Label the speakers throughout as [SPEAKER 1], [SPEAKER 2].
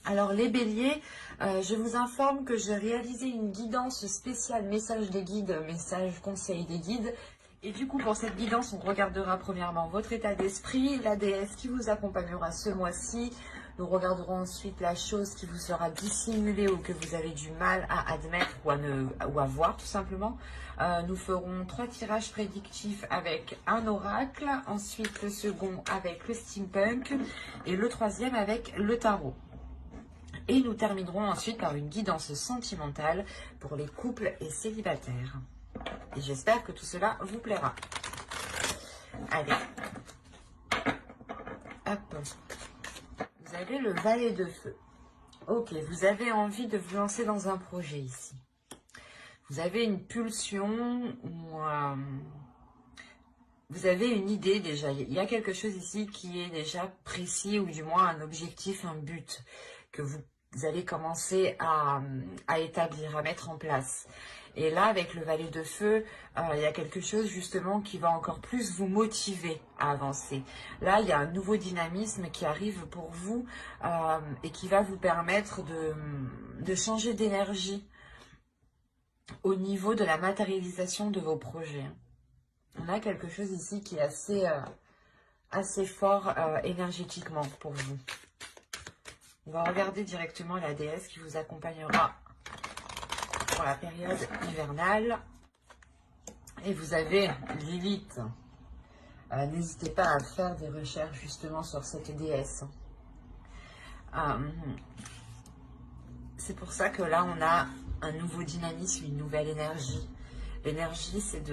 [SPEAKER 1] Alors les béliers, je vous informe que j'ai réalisé une guidance spéciale message des guides, message conseil des guides. Et du coup, pour cette guidance, on regardera premièrement votre état d'esprit, la déesse qui vous accompagnera ce mois-ci. Nous regarderons ensuite la chose qui vous sera dissimulée ou que vous avez du mal à admettre ou à voir tout simplement. Nous ferons 3 tirages prédictifs avec un oracle, ensuite le second avec le steampunk et le troisième avec le tarot. Et nous terminerons ensuite par une guidance sentimentale pour les couples et célibataires. Et j'espère que tout cela vous plaira. Allez. Hop. Vous avez le valet de feu. Ok, vous avez envie de vous lancer dans un projet ici. Vous avez une pulsion ou vous avez une idée déjà. Il y a quelque chose ici qui est déjà précis ou du moins un objectif, un but que vous allez commencer à établir, à mettre en place. Et là, avec le valet de feu, il y a quelque chose justement qui va encore plus vous motiver à avancer. Là, il y a un nouveau dynamisme qui arrive pour vous et qui va vous permettre de changer d'énergie au niveau de la matérialisation de vos projets. On a quelque chose ici qui est assez fort énergétiquement pour vous. On va regarder directement la déesse qui vous accompagnera pour la période hivernale. Et vous avez Lilith. N'hésitez pas à faire des recherches justement sur cette déesse. C'est pour ça que là, on a un nouveau dynamisme, une nouvelle énergie. L'énergie, c'est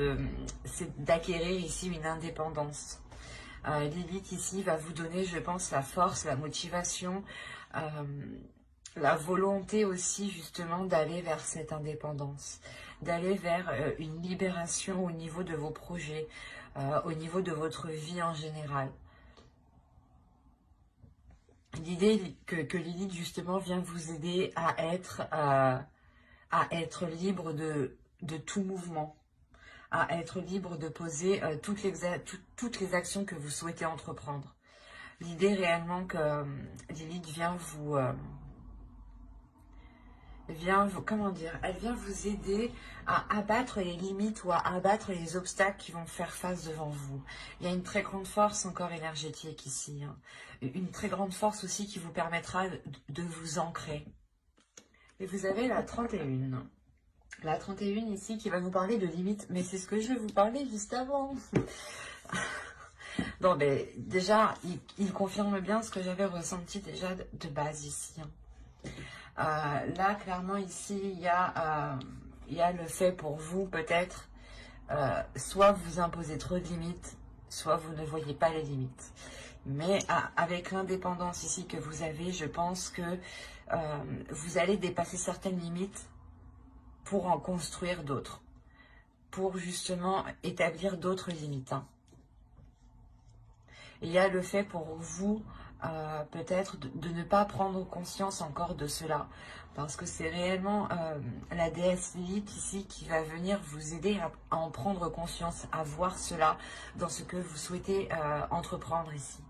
[SPEAKER 1] d'acquérir ici une indépendance. Lilith ici va vous donner, je pense, la force, la motivation, la volonté aussi justement d'aller vers cette indépendance, d'aller vers une libération au niveau de vos projets, au niveau de votre vie en général. L'idée que Lilith justement vient vous aider à être libre de tout mouvement, à être libre de poser toutes les actions que vous souhaitez entreprendre. L'idée réellement que Lilith vient comment dire, elle vient vous aider à abattre les limites ou à abattre les obstacles qui vont faire face devant vous. Il y a une très grande force encore énergétique ici, hein. Une très grande force aussi qui vous permettra de vous ancrer. Et vous avez la 31. La 31 ici qui va vous parler de limites, mais c'est ce que je vais vous parler juste avant. Non, mais déjà, il confirme bien ce que j'avais ressenti déjà de base ici, hein. Là, clairement, ici, il y a le fait pour vous, peut-être, soit vous imposez trop de limites, soit vous ne voyez pas les limites. Mais avec l'indépendance ici que vous avez, je pense que vous allez dépasser certaines limites pour en construire d'autres, pour justement établir d'autres limites, hein. Il y a le fait pour vous, peut-être, de ne pas prendre conscience encore de cela. Parce que c'est réellement la déesse Lilith ici qui va venir vous aider à en prendre conscience, à voir cela dans ce que vous souhaitez entreprendre ici.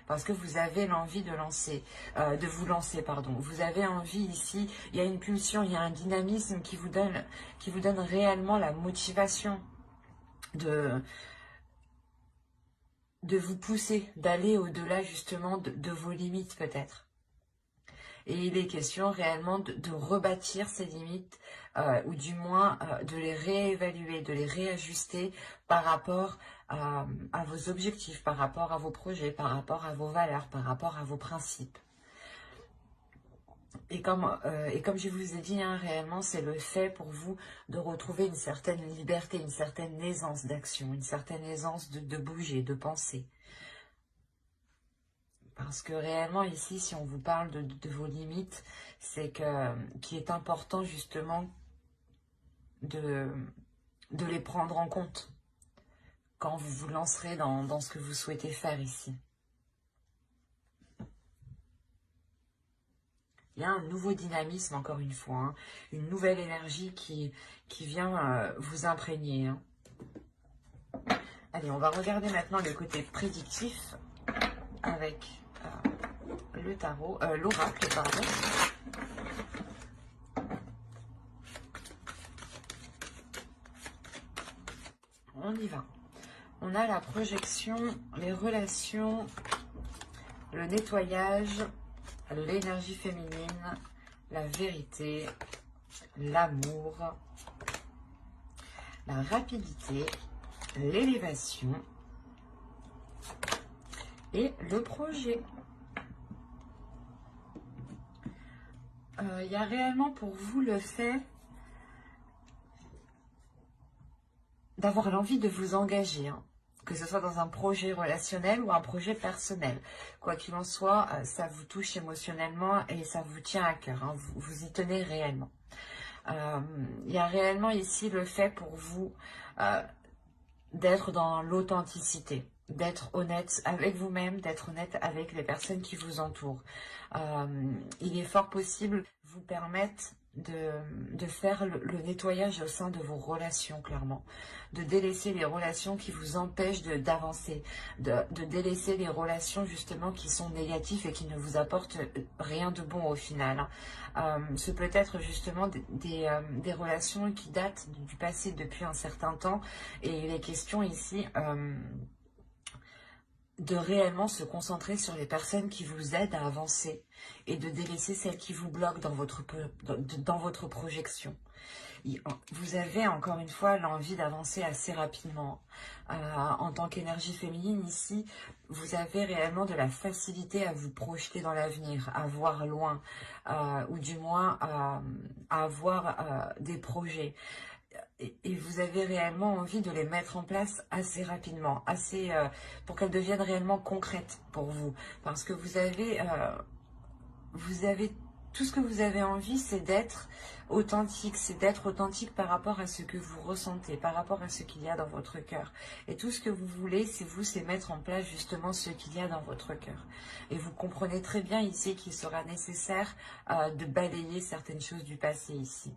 [SPEAKER 1] Parce que vous avez l'envie de vous lancer, pardon. Vous avez envie ici, il y a une pulsion, il y a un dynamisme qui vous donne réellement la motivation de vous pousser, d'aller au-delà justement de vos limites peut-être. Et il est question réellement de rebâtir ces limites, ou du moins de les réévaluer, de les réajuster par rapport à vos objectifs, par rapport à vos projets, par rapport à vos valeurs, par rapport à vos principes. Et comme je vous ai dit, hein, réellement, c'est le fait pour vous de retrouver une certaine liberté, une certaine aisance d'action, une certaine aisance de bouger, de penser. Parce que réellement, ici, si on vous parle de vos limites, c'est qu'il est important justement de les prendre en compte quand vous vous lancerez dans ce que vous souhaitez faire ici. Il y a un nouveau dynamisme, encore une fois, hein, une nouvelle énergie qui vient vous imprégner, hein. Allez, on va regarder maintenant le côté prédictif avec le tarot, l'oracle, pardon. On y va. On a la projection, les relations, le nettoyage, l'énergie féminine, la vérité, l'amour, la rapidité, l'élévation et le projet. Il y a réellement pour vous le fait d'avoir l'envie de vous engager, hein, que ce soit dans un projet relationnel ou un projet personnel. Quoi qu'il en soit, ça vous touche émotionnellement et ça vous tient à cœur, hein, vous y tenez réellement. Il y a réellement ici le fait pour vous d'être dans l'authenticité, d'être honnête avec vous-même, d'être honnête avec les personnes qui vous entourent. Il est fort possible vous permettre de faire le nettoyage au sein de vos relations, clairement. De délaisser les relations qui vous empêchent d'avancer. De délaisser les relations, justement, qui sont négatives et qui ne vous apportent rien de bon au final. Ce peut être, justement, des relations qui datent du passé depuis un certain temps. Et il est question ici de réellement se concentrer sur les personnes qui vous aident à avancer et de délaisser celles qui vous bloquent dans votre projection. Vous avez encore une fois l'envie d'avancer assez rapidement. En tant qu'énergie féminine ici, vous avez réellement de la facilité à vous projeter dans l'avenir, à voir loin, ou du moins à avoir des projets. Et vous avez réellement envie de les mettre en place assez rapidement, pour qu'elles deviennent réellement concrètes pour vous. Parce que vous avez tout ce que vous avez envie, c'est d'être authentique, par rapport à ce que vous ressentez, par rapport à ce qu'il y a dans votre cœur. Et tout ce que vous voulez, c'est mettre en place justement ce qu'il y a dans votre cœur. Et vous comprenez très bien ici qu'il sera nécessaire de balayer certaines choses du passé ici.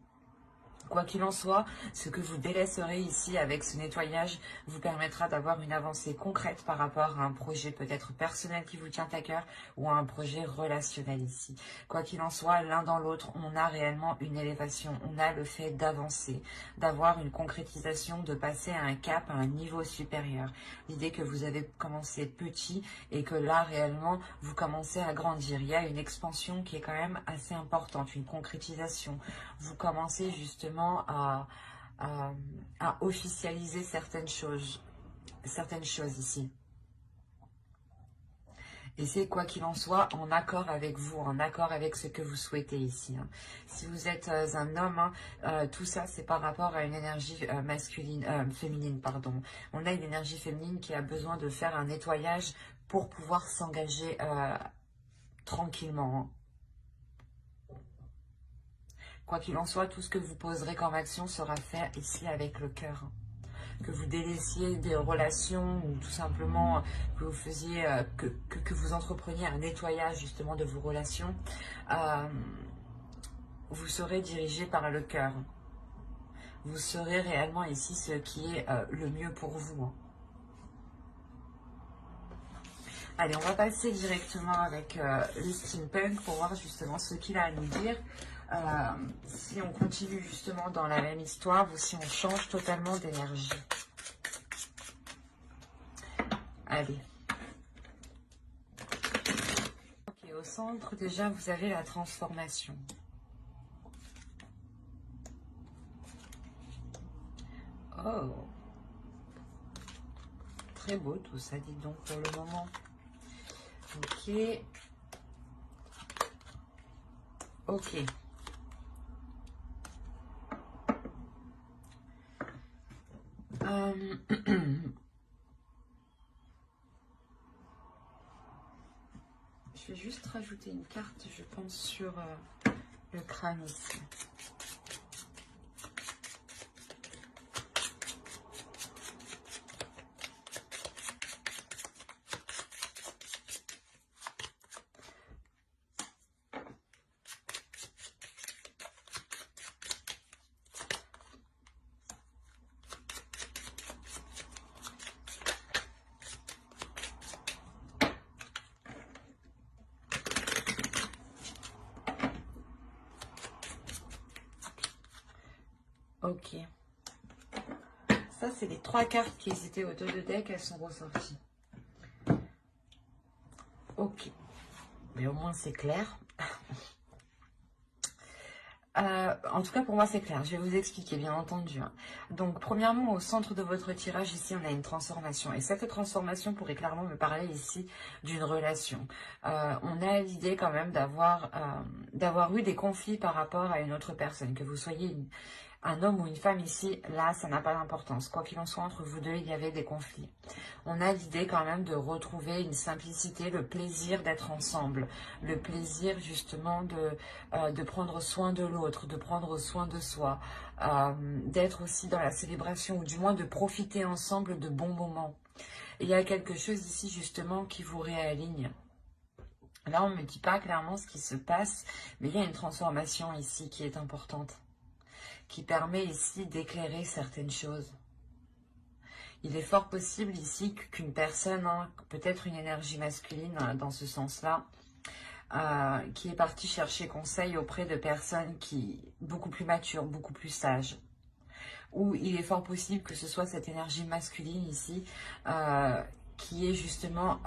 [SPEAKER 1] Quoi qu'il en soit, ce que vous délaisserez ici avec ce nettoyage vous permettra d'avoir une avancée concrète par rapport à un projet peut-être personnel qui vous tient à cœur ou à un projet relationnel ici. Quoi qu'il en soit, l'un dans l'autre, on a réellement une élévation, on a le fait d'avancer, d'avoir une concrétisation, de passer à un cap, à un niveau supérieur. L'idée que vous avez commencé petit et que là réellement vous commencez à grandir. Il y a une expansion qui est quand même assez importante, une concrétisation. Vous commencez justement à officialiser certaines choses ici. Et c'est quoi qu'il en soit en accord avec vous, en accord avec ce que vous souhaitez ici. Hein. Si vous êtes un homme, tout ça c'est par rapport à une énergie féminine, pardon. On a une énergie féminine qui a besoin de faire un nettoyage pour pouvoir s'engager tranquillement. Hein. Quoi qu'il en soit, tout ce que vous poserez comme action sera fait ici avec le cœur. Que vous délaissiez des relations ou tout simplement que vous faisiez, que vous entrepreniez un nettoyage justement de vos relations, vous serez dirigé par le cœur. Vous serez réellement ici ce qui est le mieux pour vous. Allez, on va passer directement avec le steampunk pour voir justement ce qu'il a à nous dire. Si on continue justement dans la même histoire ou si on change totalement d'énergie. Allez. Ok, au centre, déjà, vous avez la transformation. Oh. Très beau tout ça, dites donc, pour le moment. Ok. Ok. Je vais juste rajouter une carte, je pense, sur le crâne ici. Ok. Ça, c'est les 3 cartes qui étaient au dos de deck, elles sont ressorties. Ok. Mais au moins, c'est clair. En tout cas, pour moi, c'est clair. Je vais vous expliquer, bien entendu. Hein. Donc, premièrement, au centre de votre tirage, ici, on a une transformation. Et cette transformation pourrait clairement me parler ici d'une relation. On a l'idée quand même d'avoir eu des conflits par rapport à une autre personne. Que vous soyez un homme ou une femme ici, là, ça n'a pas d'importance. Quoi qu'il en soit, entre vous deux, il y avait des conflits. On a l'idée quand même de retrouver une simplicité, le plaisir d'être ensemble, le plaisir justement de prendre soin de l'autre, de prendre soin de soi, d'être aussi dans la célébration ou du moins de profiter ensemble de bons moments. Et il y a quelque chose ici justement qui vous réaligne. Là, on ne me dit pas clairement ce qui se passe, mais il y a une transformation ici qui est importante, qui permet ici d'éclairer certaines choses. Il est fort possible ici qu'une personne, hein, peut-être une énergie masculine dans ce sens-là, qui est partie chercher conseil auprès de personnes beaucoup plus matures, beaucoup plus sages. Ou il est fort possible que ce soit cette énergie masculine ici qui est justement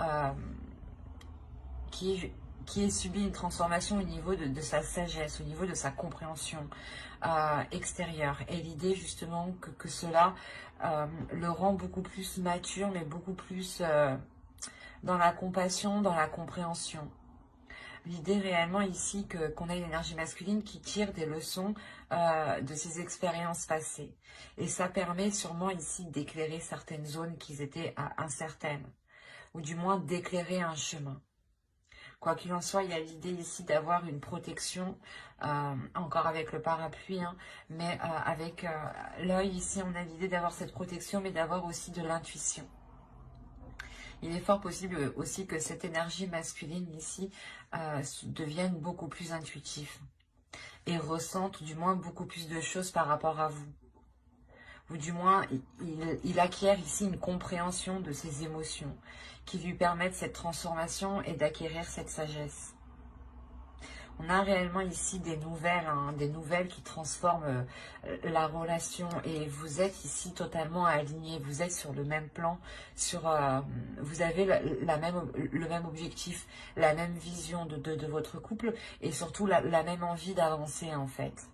[SPEAKER 1] qui ait subi une transformation au niveau de sa sagesse, au niveau de sa compréhension extérieure. Et l'idée justement que cela le rend beaucoup plus mature, mais beaucoup plus dans la compassion, dans la compréhension. L'idée réellement ici qu'on a une énergie masculine qui tire des leçons de ses expériences passées. Et ça permet sûrement ici d'éclairer certaines zones qui étaient incertaines, ou du moins d'éclairer un chemin. Quoi qu'il en soit, il y a l'idée ici d'avoir une protection, encore avec le parapluie, hein, mais avec l'œil ici, on a l'idée d'avoir cette protection, mais d'avoir aussi de l'intuition. Il est fort possible aussi que cette énergie masculine ici devienne beaucoup plus intuitive et ressente du moins beaucoup plus de choses par rapport à vous. Ou du moins, il acquiert ici une compréhension de ses émotions qui lui permettent cette transformation et d'acquérir cette sagesse. On a réellement ici des nouvelles qui transforment la relation et vous êtes ici totalement alignés, vous êtes sur le même plan, vous avez le même objectif, la même vision de votre couple et surtout la même envie d'avancer en fait.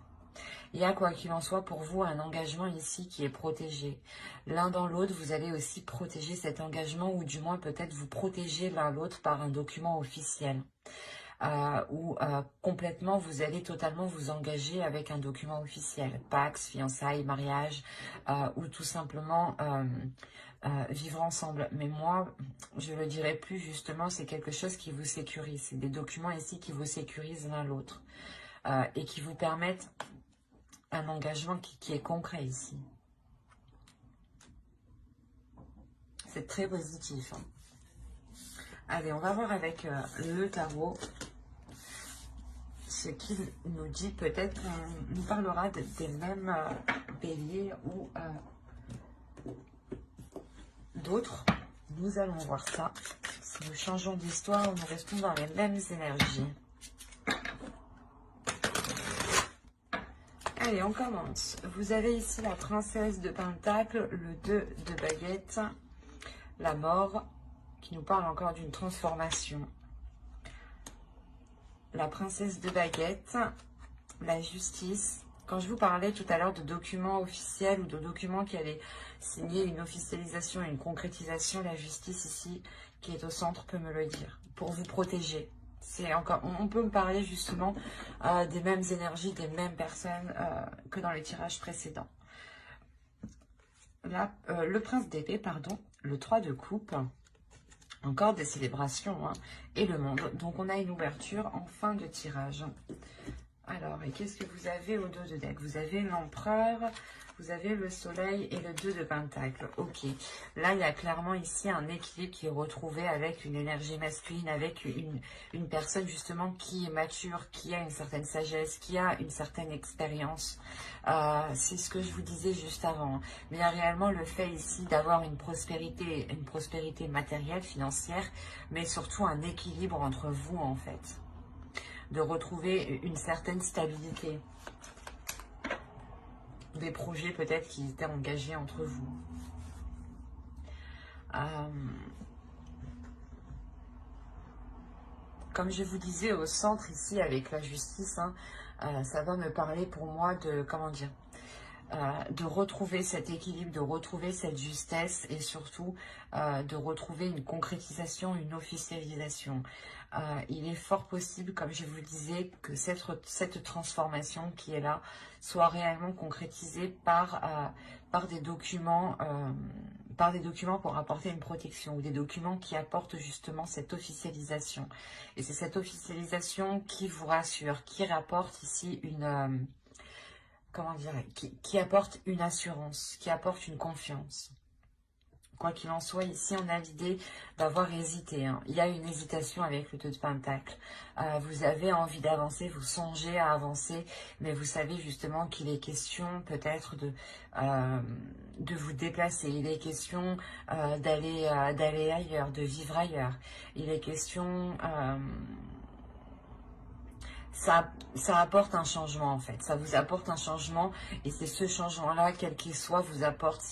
[SPEAKER 1] Il y a, quoi qu'il en soit, pour vous, un engagement ici qui est protégé. L'un dans l'autre, vous allez aussi protéger cet engagement ou du moins peut-être vous protéger l'un l'autre par un document officiel. Ou complètement, vous allez totalement vous engager avec un document officiel. Pax, fiançailles, mariage ou tout simplement vivre ensemble. Mais moi, je le dirais plus justement, c'est quelque chose qui vous sécurise. C'est des documents ici qui vous sécurisent l'un l'autre et qui vous permettent un engagement qui est concret ici. C'est très positif. Hein. Allez, on va voir avec le tarot ce qu'il nous dit. Peut-être qu'on nous parlera des mêmes béliers ou d'autres. Nous allons voir ça. Si nous changeons d'histoire, nous restons dans les mêmes énergies. Allez, on commence. Vous avez ici la princesse de Pentacle, le 2 de baguette, la mort, qui nous parle encore d'une transformation. La princesse de baguette, la justice. Quand je vous parlais tout à l'heure de documents officiels ou de documents qui allaient signer une officialisation et une concrétisation, la justice ici, qui est au centre, peut me le dire, pour vous protéger. On peut me parler justement des mêmes énergies, des mêmes personnes que dans les tirages précédents. Là, le prince d'épée, pardon, le 3 de coupe, encore des célébrations, hein, et le monde. Donc on a une ouverture en fin de tirage. Alors, et qu'est-ce que vous avez au dos de deck? Vous avez l'empereur, vous avez le soleil et le 2 de pentacle. Ok, là il y a clairement ici un équilibre qui est retrouvé avec une énergie masculine, avec une personne justement qui est mature, qui a une certaine sagesse, qui a une certaine expérience. C'est ce que je vous disais juste avant. Mais il y a réellement le fait ici d'avoir une prospérité matérielle, financière, mais surtout un équilibre entre vous en fait. De retrouver une certaine stabilité. des projets peut-être qui étaient engagés entre vous. Comme je vous disais, au centre ici avec la justice, hein, ça va me parler pour moi de, comment dire, de retrouver cet équilibre, de retrouver cette justesse et surtout de retrouver une concrétisation, une officialisation. Il est fort possible, comme je vous disais, que cette transformation qui est là soit réellement concrétisée par des documents pour apporter une protection ou des documents qui apportent justement cette officialisation. Et c'est cette officialisation qui vous rassure, qui rapporte ici une... comment dire, qui apporte une assurance, qui apporte une confiance. Quoi qu'il en soit, ici, on a l'idée d'avoir hésité. Hein. Il y a une hésitation avec le 2 de Pentacle. Vous avez envie d'avancer, vous songez à avancer, mais vous savez justement qu'il est question peut-être de vous déplacer. Il est question d'aller ailleurs, de vivre ailleurs. Il est question... ça apporte un changement en fait, ça vous apporte un changement et c'est ce changement-là, quel qu'il soit, vous apporte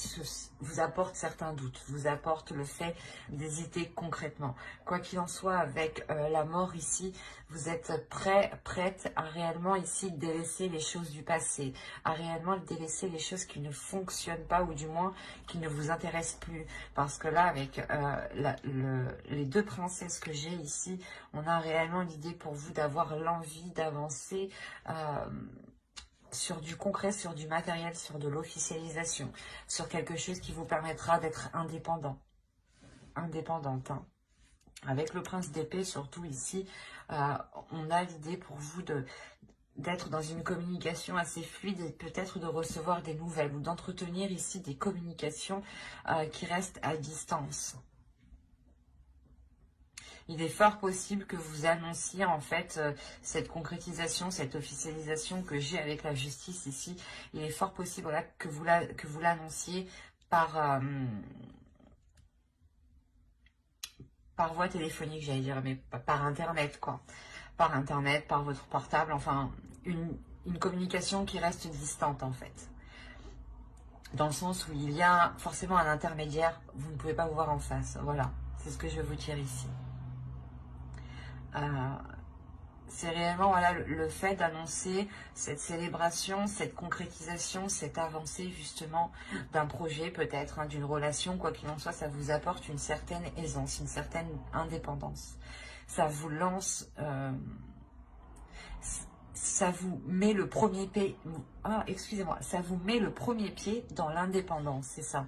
[SPEAKER 1] certains doutes, vous apporte le fait d'hésiter concrètement. Quoi qu'il en soit, avec la mort ici, vous êtes prête à réellement ici délaisser les choses du passé, à réellement délaisser les choses qui ne fonctionnent pas ou du moins qui ne vous intéressent plus. Parce que là, avec les deux princesses que j'ai ici, on a réellement l'idée pour vous d'avoir l'envie d'avancer sur du concret, sur du matériel, sur de l'officialisation, sur quelque chose qui vous permettra d'être indépendante. Hein. Avec le prince d'épée, surtout ici, on a l'idée pour vous d'être dans une communication assez fluide et peut-être de recevoir des nouvelles ou d'entretenir ici des communications qui restent à distance. Il est fort possible que vous annonciez en fait cette concrétisation, cette officialisation que j'ai avec la justice ici. Il est fort possible voilà, que vous l'annonciez par voie téléphonique, j'allais dire, mais par Internet, quoi. Par Internet, par votre portable, enfin, une communication qui reste distante, en fait. Dans le sens où il y a forcément un intermédiaire, vous ne pouvez pas vous voir en face. Voilà, c'est ce que je veux vous dire ici. C'est réellement voilà, le fait d'annoncer cette célébration, cette concrétisation, cette avancée justement d'un projet peut-être, hein, d'une relation, quoi qu'il en soit, ça vous apporte une certaine aisance, une certaine indépendance. Ça vous lance, ça vous met le premier pied, ça vous met le premier pied dans l'indépendance, c'est ça.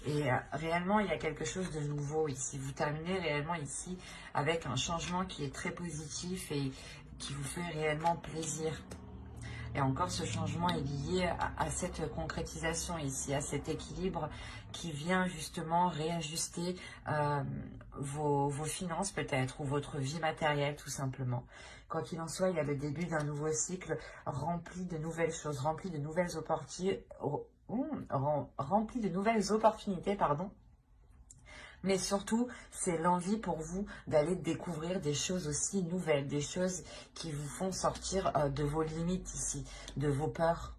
[SPEAKER 1] Et réellement, il y a quelque chose de nouveau ici. Vous terminez réellement ici avec un changement qui est très positif et qui vous fait réellement plaisir. Et encore, ce changement est lié à cette concrétisation ici, à cet équilibre qui vient justement réajuster vos finances peut-être, ou votre vie matérielle tout simplement. Quoi qu'il en soit, il y a le début d'un nouveau cycle rempli de nouvelles choses, rempli de nouvelles opportunités, pardon. Mais surtout, c'est l'envie pour vous d'aller découvrir des choses aussi nouvelles, des choses qui vous font sortir de vos limites ici, de vos peurs.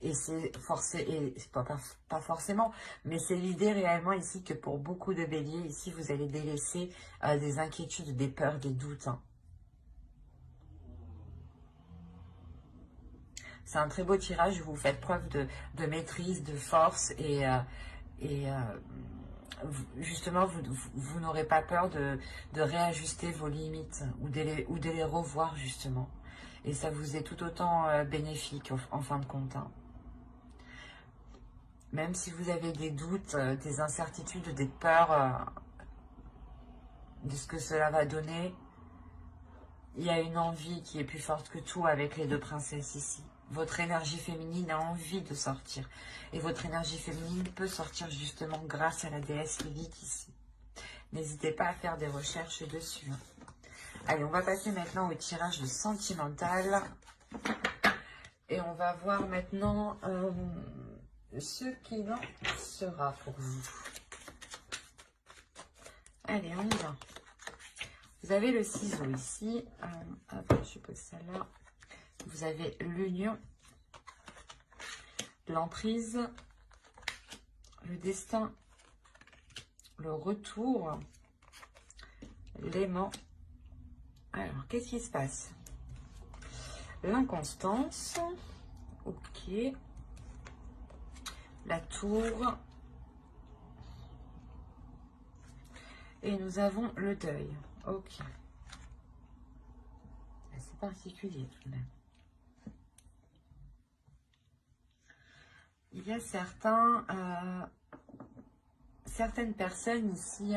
[SPEAKER 1] Et c'est pas forcément, mais c'est l'idée réellement ici que pour beaucoup de béliers, ici, vous allez délaisser des inquiétudes, des peurs, des doutes. Hein. C'est un très beau tirage, vous faites preuve de maîtrise, de force et justement, vous n'aurez pas peur de réajuster vos limites ou de les revoir justement. Et ça vous est tout autant bénéfique en fin de compte. Hein. Même si vous avez des doutes, des incertitudes, des peurs de ce que cela va donner, il y a une envie qui est plus forte que tout avec les deux princesses ici. Votre énergie féminine a envie de sortir. Et votre énergie féminine peut sortir justement grâce à la déesse Lilith ici. N'hésitez pas à faire des recherches dessus. Allez, on va passer maintenant au tirage sentimental. Et on va voir maintenant ce qu'il en sera pour vous. Allez, on y va. Vous avez le ciseau ici. Hop, je pose ça là. Vous avez l'union, l'emprise, le destin, le retour, l'aimant. Alors, qu'est-ce qui se passe? L'inconstance, ok. La tour. Et nous avons le deuil, ok. C'est particulier tout de même. Il y a certaines personnes ici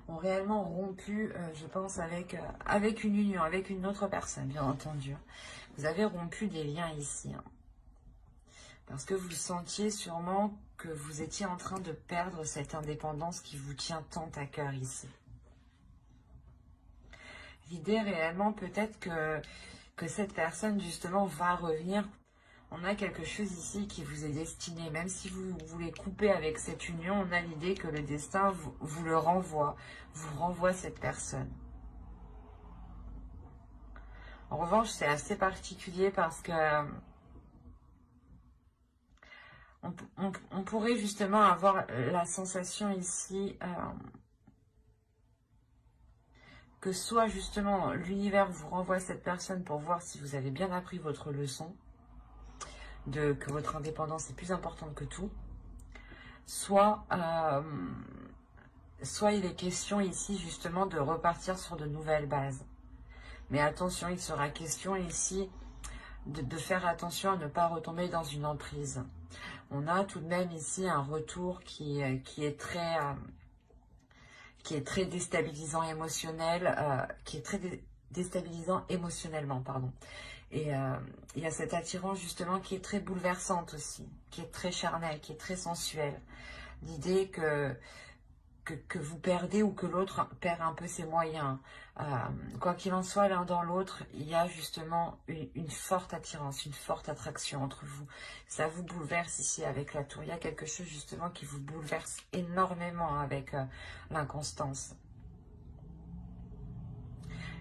[SPEAKER 1] ont réellement rompu, je pense, avec une union, avec une autre personne, bien entendu. Vous avez rompu des liens ici. Parce que vous sentiez sûrement que vous étiez en train de perdre cette indépendance qui vous tient tant à cœur ici. L'idée réellement peut-être que cette personne justement va revenir. On a quelque chose ici qui vous est destiné. Même si vous voulez couper avec cette union, on a l'idée que le destin vous le renvoie. Vous renvoie cette personne. En revanche, c'est assez particulier parce que on pourrait justement avoir la sensation ici que soit justement l'univers vous renvoie cette personne pour voir si vous avez bien appris votre leçon, que votre indépendance est plus importante que tout, soit il est question ici justement de repartir sur de nouvelles bases. Mais attention, il sera question ici de faire attention à ne pas retomber dans une emprise. On a tout de même ici un retour qui est très déstabilisant déstabilisant émotionnellement, pardon. Et il y a cette attirance justement qui est très bouleversante aussi, qui est très charnelle, qui est très sensuelle. L'idée que vous perdez ou que l'autre perd un peu ses moyens. Quoi qu'il en soit, l'un dans l'autre, il y a justement une forte attirance, une forte attraction entre vous. Ça vous bouleverse ici avec la tour. Il y a quelque chose justement qui vous bouleverse énormément avec l'inconstance.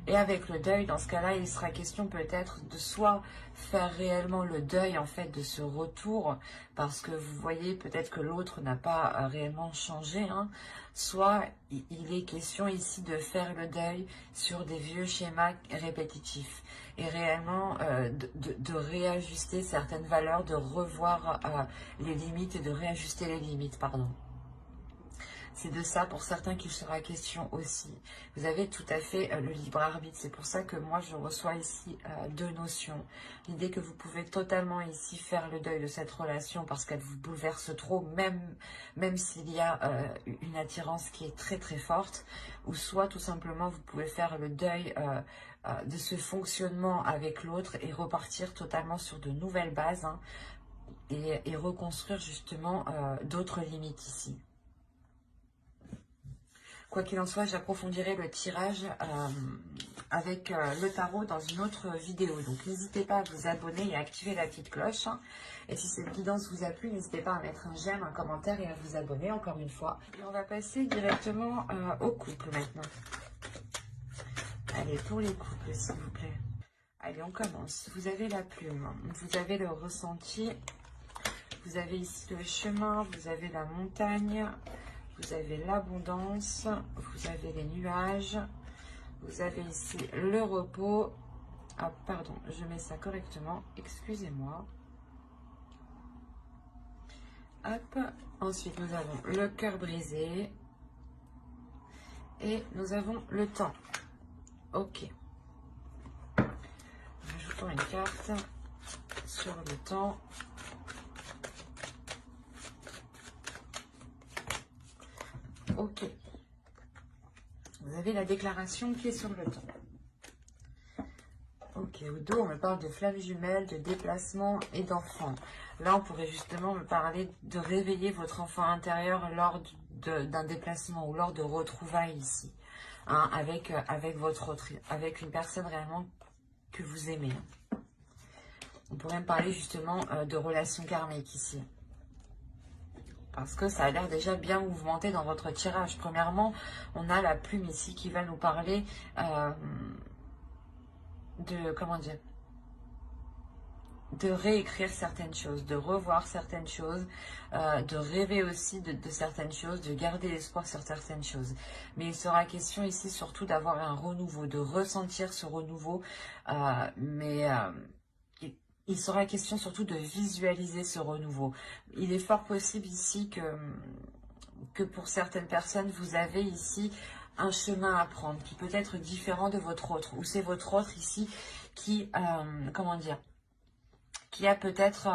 [SPEAKER 1] Et avec le deuil, dans ce cas-là, il sera question peut-être de soit faire réellement le deuil en fait de ce retour, parce que vous voyez peut-être que l'autre n'a pas réellement changé, soit il est question ici de faire le deuil sur des vieux schémas répétitifs et réellement de réajuster certaines valeurs, de revoir les limites et de réajuster les limites, pardon. C'est de ça pour certains qu'il sera question aussi. Vous avez tout à fait le libre arbitre. C'est pour ça que moi je reçois ici deux notions. L'idée que vous pouvez totalement ici faire le deuil de cette relation parce qu'elle vous bouleverse trop, même s'il y a une attirance qui est très très forte. Ou soit tout simplement vous pouvez faire le deuil de ce fonctionnement avec l'autre et repartir totalement sur de nouvelles bases et reconstruire justement d'autres limites ici. Quoi qu'il en soit, j'approfondirai le tirage avec le tarot dans une autre vidéo. Donc, n'hésitez pas à vous abonner et à activer la petite cloche. Et si cette guidance vous a plu, n'hésitez pas à mettre un j'aime, un commentaire et à vous abonner encore une fois. Et on va passer directement au couple maintenant. Allez, pour les couples, s'il vous plaît. Allez, on commence. Vous avez la plume, vous avez le ressenti, vous avez ici le chemin, vous avez la montagne, vous avez l'abondance, vous avez les nuages, vous avez ici le repos. Ah, pardon, je mets ça correctement, excusez-moi. Hop, ensuite nous avons le cœur brisé et nous avons le temps. Ok. Rajoutons une carte sur le temps. Ok. Vous avez la déclaration qui est sur le temps. Ok, au dos, on me parle de flammes jumelles, de déplacement et d'enfants. Là, on pourrait justement me parler de réveiller votre enfant intérieur lors d'un déplacement ou lors de retrouvailles ici. Avec une personne réellement que vous aimez. On pourrait me parler justement de relations karmiques ici. Parce que ça a l'air déjà bien mouvementé dans votre tirage. Premièrement, on a la plume ici qui va nous parler de, comment dire, de réécrire certaines choses, de revoir certaines choses, de rêver aussi de certaines choses, de garder l'espoir sur certaines choses. Mais il sera question ici surtout d'avoir un renouveau, de ressentir ce renouveau, il sera question surtout de visualiser ce renouveau. Il est fort possible ici que pour certaines personnes, vous avez ici un chemin à prendre qui peut être différent de votre autre, ou c'est votre autre ici qui, comment dire, qui a peut-être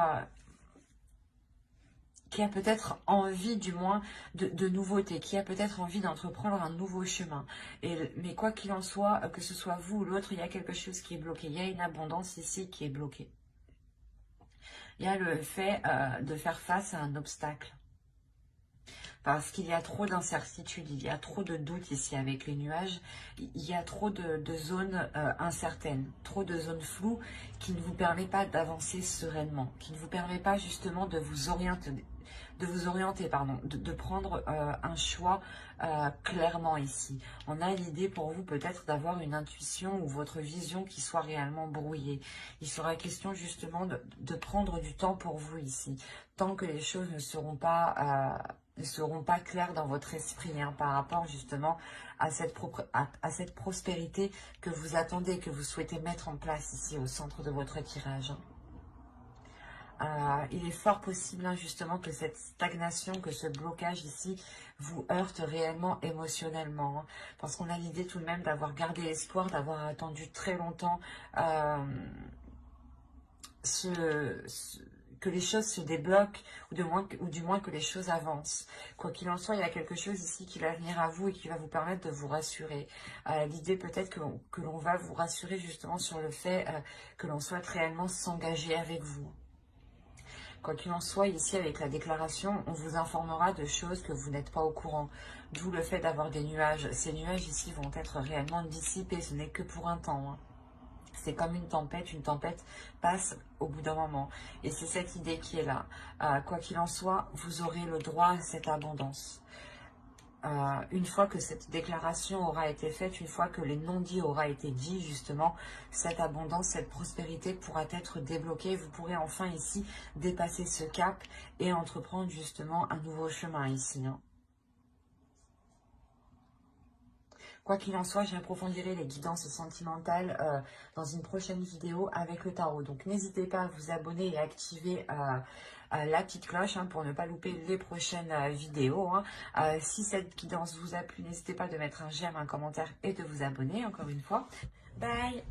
[SPEAKER 1] envie du moins de nouveautés, qui a peut-être envie d'entreprendre un nouveau chemin. Mais quoi qu'il en soit, que ce soit vous ou l'autre, il y a quelque chose qui est bloqué. Il y a une abondance ici qui est bloquée. Il y a le fait de faire face à un obstacle. Parce qu'il y a trop d'incertitudes, il y a trop de doutes ici avec les nuages, il y a trop de zones incertaines, trop de zones floues qui ne vous permettent pas d'avancer sereinement, qui ne vous permettent pas justement de vous orienter, de prendre un choix clairement ici. On a l'idée pour vous peut-être d'avoir une intuition ou votre vision qui soit réellement brouillée. Il sera question justement de prendre du temps pour vous ici, tant que les choses ne seront pas claires dans votre esprit par rapport justement à cette prospérité que vous attendez, que vous souhaitez mettre en place ici au centre de votre tirage. Il est fort possible justement que cette stagnation, que ce blocage ici vous heurte réellement émotionnellement. Parce qu'on a l'idée tout de même d'avoir gardé espoir, d'avoir attendu très longtemps que les choses se débloquent ou du moins que les choses avancent. Quoi qu'il en soit, il y a quelque chose ici qui va venir à vous et qui va vous permettre de vous rassurer. L'idée peut-être que l'on va vous rassurer justement sur le fait que l'on souhaite réellement s'engager avec vous. Quoi qu'il en soit, ici avec la déclaration, on vous informera de choses que vous n'êtes pas au courant. D'où le fait d'avoir des nuages. Ces nuages ici vont être réellement dissipés, ce n'est que pour un temps. C'est comme une tempête passe au bout d'un moment. Et c'est cette idée qui est là. Quoi qu'il en soit, vous aurez le droit à cette abondance. Une fois que cette déclaration aura été faite, une fois que les non-dits aura été dit, justement, cette abondance, cette prospérité pourra être débloquée. Vous pourrez enfin ici dépasser ce cap et entreprendre justement un nouveau chemin ici. Quoi qu'il en soit, j'approfondirai les guidances sentimentales dans une prochaine vidéo avec le tarot. Donc n'hésitez pas à vous abonner et à activer la petite cloche pour ne pas louper les prochaines vidéos. Si cette guidance vous a plu, n'hésitez pas de mettre un j'aime, un commentaire et de vous abonner encore une fois. Bye!